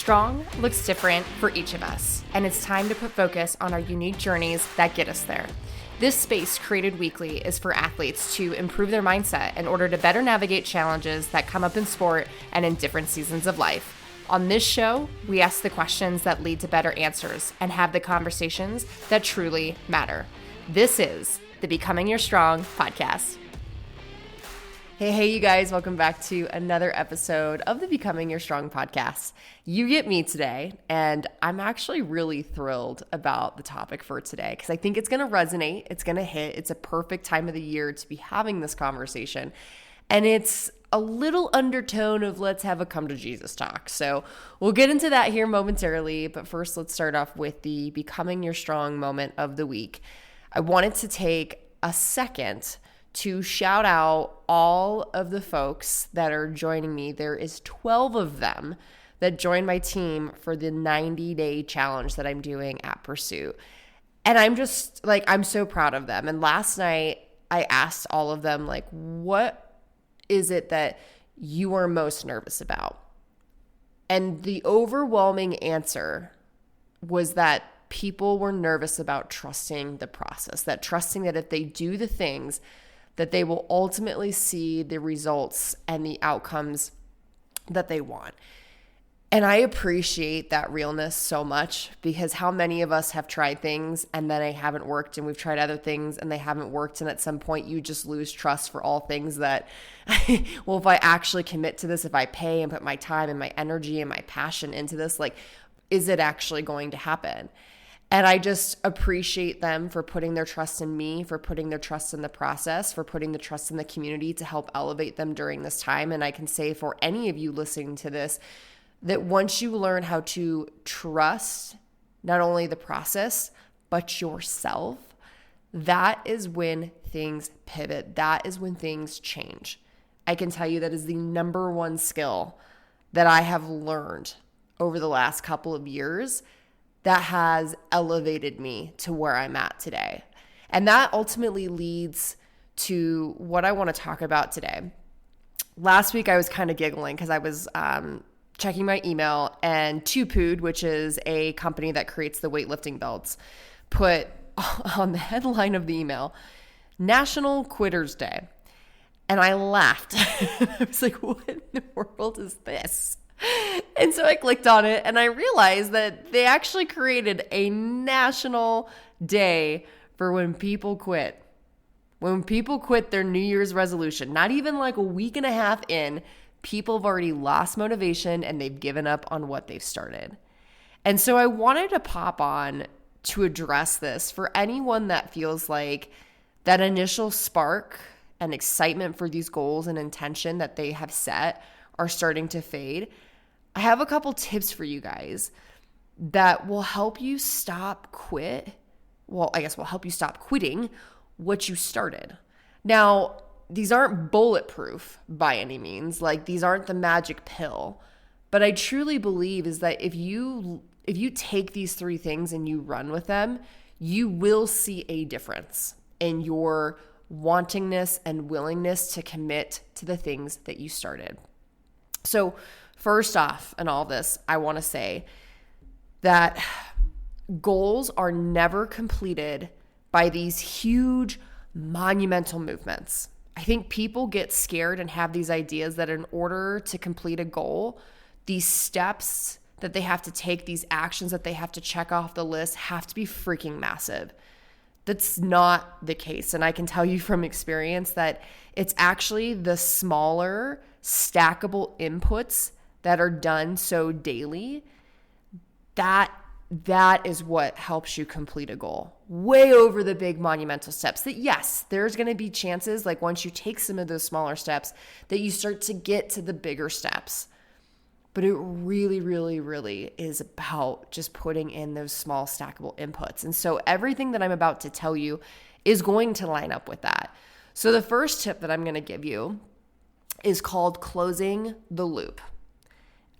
Strong looks different for each of us, and it's time to put focus on our unique journeys that get us there. This space, created weekly, is for athletes to improve their mindset in order to better navigate challenges that come up in sport and in different seasons of life. On this show, we ask the questions that lead to better answers and have the conversations that truly matter. This is the Becoming Your Strong podcast. Hey, you guys, welcome back to another episode of the Becoming Your Strong podcast. You get me today, and I'm actually really thrilled about the topic for today because I think it's going to resonate, it's going to hit, it's a perfect time of the year to be having this conversation, and it's a little undertone of let's have a come to Jesus talk. So we'll get into that here momentarily, but first let's start off with the Becoming Your Strong moment of the week. I wanted to take a second to shout out all of the folks that are joining me. There is 12 of them that joined my team for the 90-day challenge that I'm doing at Pursuit. And I'm so proud of them. And last night I asked all of them, what is it that you are most nervous about? And the overwhelming answer was that people were nervous about trusting the process, that trusting that if they do the things, that they will ultimately see the results and the outcomes that they want. And I appreciate that realness so much because how many of us have tried things and then they haven't worked, and we've tried other things and they haven't worked, and at some point you just lose trust for all things that, well, if I actually commit to this, if I pay and put my time and my energy and my passion into this, is it actually going to happen? And I just appreciate them for putting their trust in me, for putting their trust in the process, for putting the trust in the community to help elevate them during this time. And I can say for any of you listening to this, that once you learn how to trust not only the process, but yourself, that is when things pivot. That is when things change. I can tell you that is the number one skill that I have learned over the last couple of years that has elevated me to where I'm at today. And that ultimately leads to what I want to talk about today. Last week, I was kind of giggling because I was checking my email, and Tupood, which is a company that creates the weightlifting belts, put on the headline of the email, National Quitters Day. And I laughed. I was like, what in the world is this? And so I clicked on it and I realized that they actually created a national day for when people quit. When people quit their New Year's resolution, not even a week and a half in, people have already lost motivation and they've given up on what they've started. And so I wanted to pop on to address this for anyone that feels like that initial spark and excitement for these goals and intention that they have set are starting to fade. I have a couple tips for you guys that will help you stop quitting what you started. Now, these aren't bulletproof by any means. These aren't the magic pill. But I truly believe is that if you take these three things and you run with them, you will see a difference in your wantingness and willingness to commit to the things that you started. So first off, in all this, I want to say that goals are never completed by these huge, monumental movements. I think people get scared and have these ideas that in order to complete a goal, these steps that they have to take, these actions that they have to check off the list have to be freaking massive. That's not the case. And I can tell you from experience that it's actually the smaller, stackable inputs that are done so daily, that is what helps you complete a goal. Way over the big monumental steps that, yes, there's going to be chances once you take some of those smaller steps that you start to get to the bigger steps. But it really, really, really is about just putting in those small stackable inputs. And so everything that I'm about to tell you is going to line up with that. So the first tip that I'm going to give you is called closing the loop.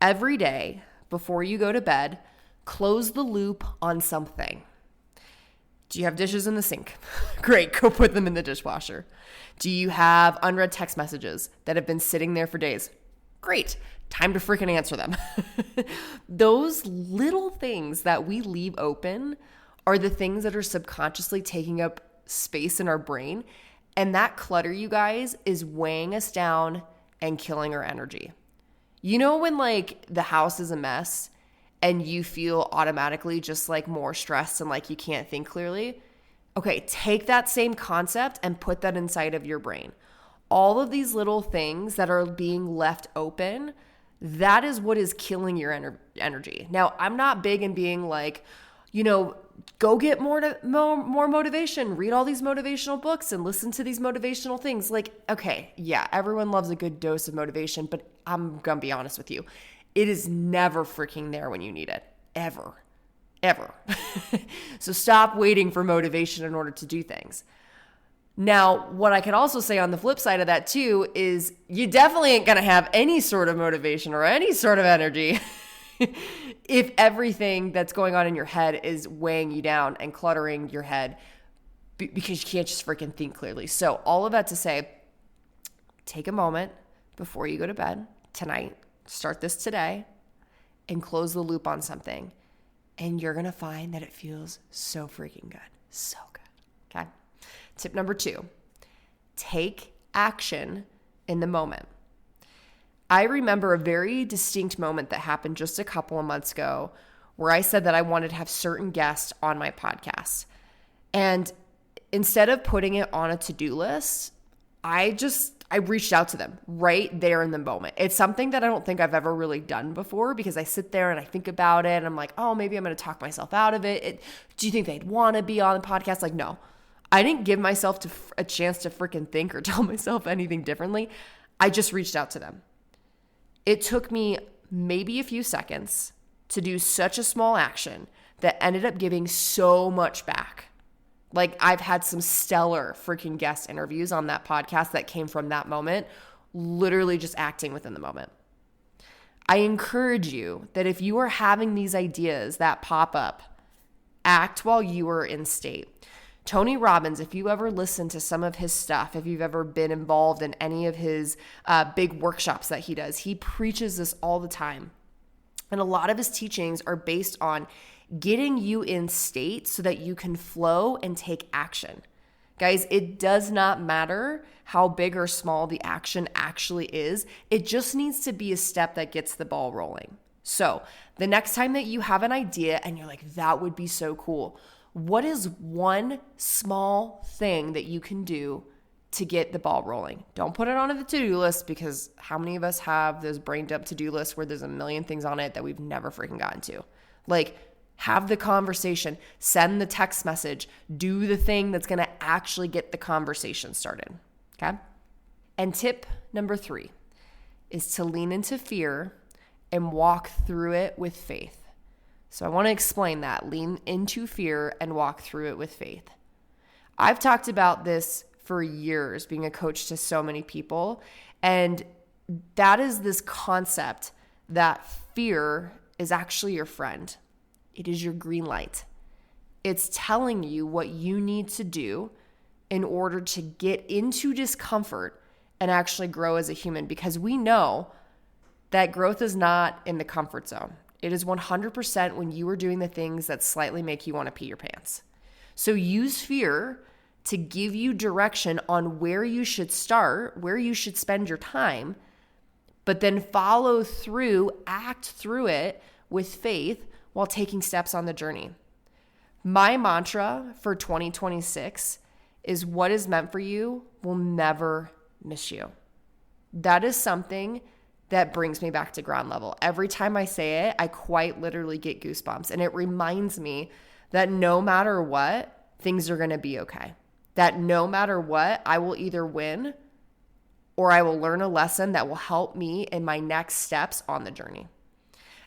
Every day before you go to bed, close the loop on something. Do you have dishes in the sink? Great, go put them in the dishwasher. Do you have unread text messages that have been sitting there for days? Great. Time to freaking answer them. Those little things that we leave open are the things that are subconsciously taking up space in our brain. And that clutter, you guys, is weighing us down and killing our energy. You know when like the house is a mess and you feel automatically just like more stressed and like you can't think clearly? Okay, take that same concept and put that inside of your brain. All of these little things that are being left open, that is what is killing your energy. Now, I'm not big in being like, go get more motivation, read all these motivational books and listen to these motivational things. Like, okay, yeah, everyone loves a good dose of motivation, but I'm going to be honest with you. It is never freaking there when you need it, ever. So stop waiting for motivation in order to do things. Now, what I can also say on the flip side of that too is you definitely ain't going to have any sort of motivation or any sort of energy if everything that's going on in your head is weighing you down and cluttering your head because you can't just freaking think clearly. So all of that to say, take a moment before you go to bed tonight, start this today, and close the loop on something. And you're going to find that it feels so freaking good. So good. Okay. Tip number 2, take action in the moment. I remember a very distinct moment that happened just a couple of months ago where I said that I wanted to have certain guests on my podcast. And instead of putting it on a to-do list, I reached out to them right there in the moment. It's something that I don't think I've ever really done before because I sit there and I think about it and I'm like, oh, maybe I'm going to talk myself out of it. Do you think they'd want to be on the podcast? Like, no, I didn't give myself a chance to freaking think or tell myself anything differently. I just reached out to them. It took me maybe a few seconds to do such a small action that ended up giving so much back. Like, I've had some stellar freaking guest interviews on that podcast that came from that moment, literally just acting within the moment. I encourage you that if you are having these ideas that pop up, act while you are in state. Tony Robbins, if you ever listen to some of his stuff, if you've ever been involved in any of his big workshops that he does, he preaches this all the time. And a lot of his teachings are based on getting you in state so that you can flow and take action. Guys, it does not matter how big or small the action actually is. It just needs to be a step that gets the ball rolling. So the next time that you have an idea and you're like, that would be so cool, what is one small thing that you can do to get the ball rolling? Don't put it on the to-do list because how many of us have those brain dump to-do lists where there's a million things on it that we've never freaking gotten to? Like, have the conversation, send the text message, do the thing that's going to actually get the conversation started, okay? And tip number 3 is to lean into fear and walk through it with faith. So I want to explain that. Lean into fear and walk through it with faith. I've talked about this for years, being a coach to so many people, and that is this concept that fear is actually your friend. It is your green light. It's telling you what you need to do in order to get into discomfort and actually grow as a human, because we know that growth is not in the comfort zone. It is 100% when you are doing the things that slightly make you want to pee your pants. So use fear to give you direction on where you should start, where you should spend your time, but then follow through, act through it with faith while taking steps on the journey. My mantra for 2026 is what is meant for you will never miss you. That is something that brings me back to ground level. Every time I say it, I quite literally get goosebumps. And it reminds me that no matter what, things are going to be okay. That no matter what, I will either win or I will learn a lesson that will help me in my next steps on the journey.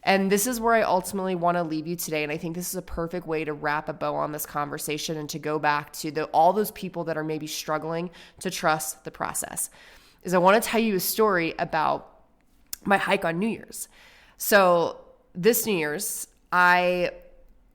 And this is where I ultimately want to leave you today. And I think this is a perfect way to wrap a bow on this conversation and to go back to all those people that are maybe struggling to trust the process. Is I want to tell you a story about my hike on New Year's. So this New Year's, I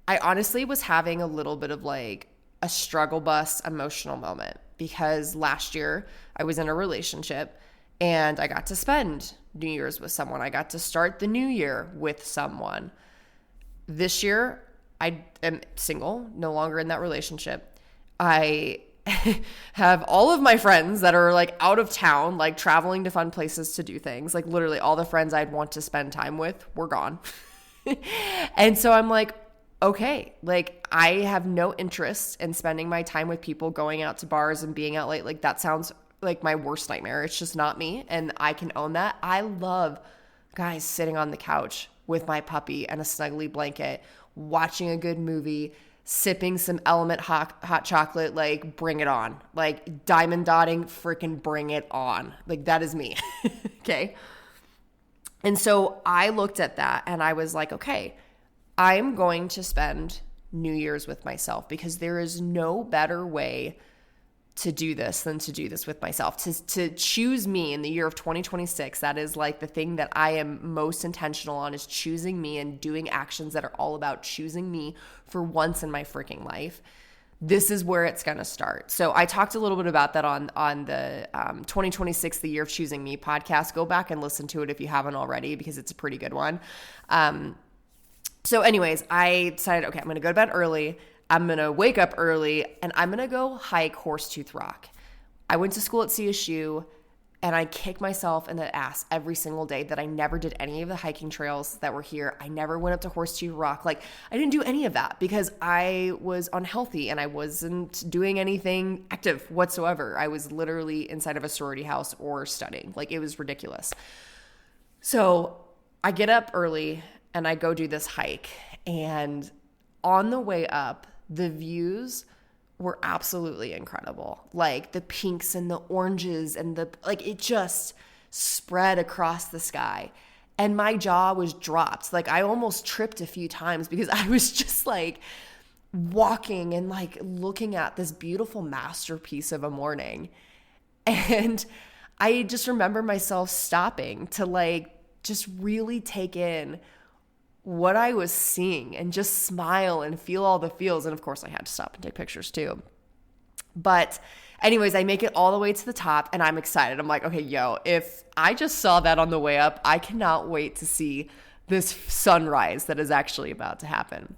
honestly was having a little bit of like a struggle bus emotional moment, because last year I was in a relationship And I got to spend New Year's with someone. I got to start the new year with someone. This year, I am single, no longer in that relationship. I have all of my friends that are like out of town, like traveling to fun places to do things. Like literally all the friends I'd want to spend time with were gone. And so I'm like, okay, like I have no interest in spending my time with people going out to bars and being out late. Like that sounds like my worst nightmare. It's just not me. And I can own that. I love guys sitting on the couch with my puppy and a snuggly blanket, watching a good movie, sipping some Element hot chocolate, like bring it on. Like diamond dotting, freaking bring it on. Like that is me. Okay. And so I looked at that and I was like, okay, I'm going to spend New Year's with myself because there is no better way to do this than to do this with myself, to choose me in the year of 2026. That is like the thing that I am most intentional on, is choosing me and doing actions that are all about choosing me for once in my freaking life. This is where it's going to start. So I talked a little bit about that on the 2026, the year of choosing me podcast. Go back and listen to it if you haven't already, because it's a pretty good one. So anyways, I decided, okay, I'm going to go to bed early. I'm going to wake up early and I'm going to go hike Horsetooth Rock. I went to school at CSU and I kick myself in the ass every single day that I never did any of the hiking trails that were here. I never went up to Horsetooth Rock. Like I didn't do any of that because I was unhealthy and I wasn't doing anything active whatsoever. I was literally inside of a sorority house or studying. Like it was ridiculous. So I get up early and I go do this hike, and on the way up, the views were absolutely incredible. Like the pinks and the oranges and it just spread across the sky. And my jaw was dropped. Like I almost tripped a few times because I was just like walking and like looking at this beautiful masterpiece of a morning. And I just remember myself stopping to like just really take in what I was seeing and just smile and feel all the feels. And of course I had to stop and take pictures too. But anyways, I make it all the way to the top and I'm excited. I'm like, okay, if I just saw that on the way up, I cannot wait to see this sunrise that is actually about to happen.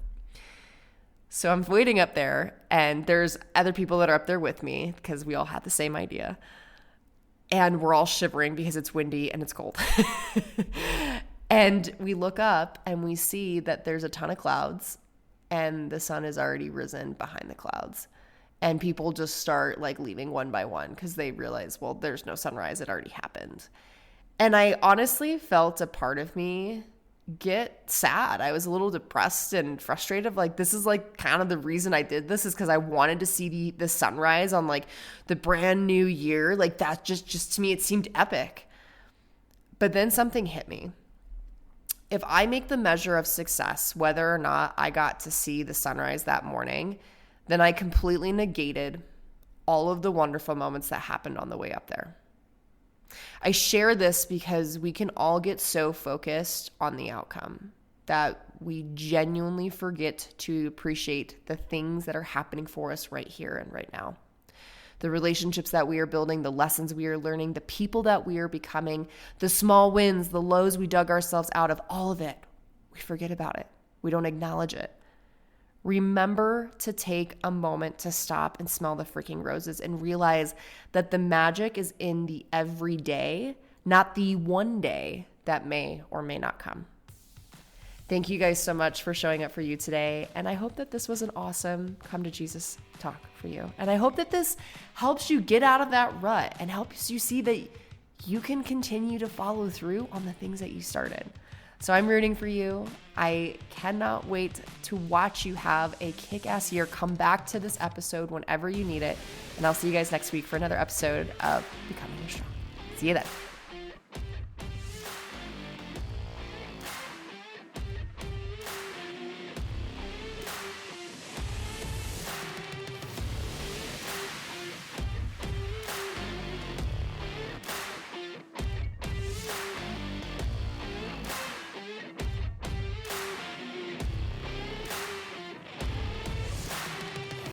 So I'm waiting up there and there's other people that are up there with me because we all had the same idea. And we're all shivering because it's windy and it's cold. And we look up and we see that there's a ton of clouds and the sun has already risen behind the clouds. And people just start like leaving one by one because they realize, well, there's no sunrise. It already happened. And I honestly felt a part of me get sad. I was a little depressed and frustrated. Like this is like kind of the reason I did this, is because I wanted to see the sunrise on like the brand new year. Like that just to me, it seemed epic. But then something hit me. If I make the measure of success whether or not I got to see the sunrise that morning, then I completely negated all of the wonderful moments that happened on the way up there. I share this because we can all get so focused on the outcome that we genuinely forget to appreciate the things that are happening for us right here and right now. The relationships that we are building, the lessons we are learning, the people that we are becoming, the small wins, the lows we dug ourselves out of, all of it. We forget about it. We don't acknowledge it. Remember to take a moment to stop and smell the freaking roses and realize that the magic is in the everyday, not the one day that may or may not come. Thank you guys so much for showing up for you today. And I hope that this was an awesome Come to Jesus talk for you. And I hope that this helps you get out of that rut and helps you see that you can continue to follow through on the things that you started. So I'm rooting for you. I cannot wait to watch you have a kick-ass year. Come back to this episode whenever you need it. And I'll see you guys next week for another episode of Becoming Strong. See you then.